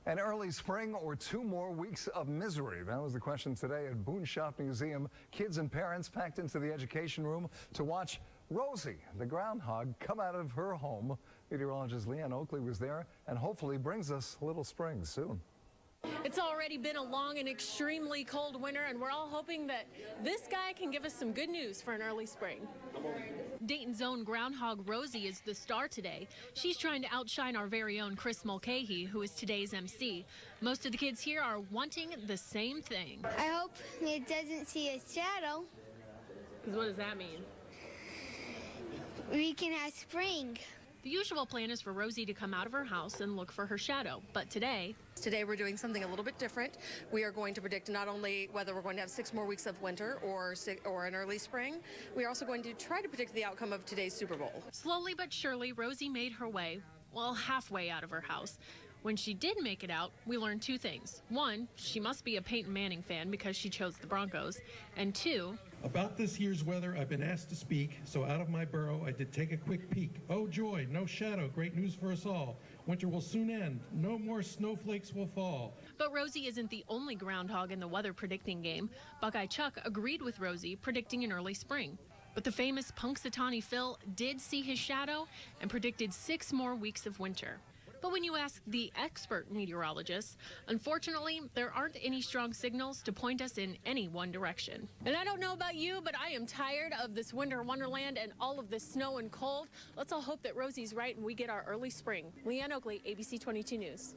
An early spring or 2 more weeks of misery? That was the question today at Boone Shop Museum. Kids and parents packed into the education room to watch Rosie, the groundhog, come out of her home. Meteorologist Leanne Okuly was there and hopefully brings us a little spring soon. It's already been a long and extremely cold winter, and we're all hoping that this guy can give us some good news for an early spring. Dayton's own groundhog Rosie is the star today. She's trying to outshine our very own Chris Mulcahy, who is today's MC. Most of the kids here are wanting the same thing. I hope it doesn't see a shadow. What does that mean? We can have spring. The usual plan is for Rosie to come out of her house and look for her shadow, but today we're doing something a little bit different. We are going to predict not only whether we're going to have 6 more weeks of winter or an early spring, we are also going to try to predict the outcome of today's Super Bowl. Slowly but surely, Rosie made her way, well, halfway out of her house. When she did make it out, we learned 2 things. 1, she must be a Peyton Manning fan because she chose the Broncos. And 2, about this year's weather, I've been asked to speak, so out of my burrow, I did take a quick peek. Oh joy, no shadow, great news for us all. Winter will soon end, no more snowflakes will fall. But Rosie isn't the only groundhog in the weather predicting game. Buckeye Chuck agreed with Rosie, predicting an early spring. But the famous Punxsutawney Phil did see his shadow and predicted 6 more weeks of winter. But when you ask the expert meteorologists, unfortunately, there aren't any strong signals to point us in any one direction. And I don't know about you, but I am tired of this winter wonderland and all of this snow and cold. Let's all hope that Rosie's right and we get our early spring. Leanne Okuly, ABC 22 News.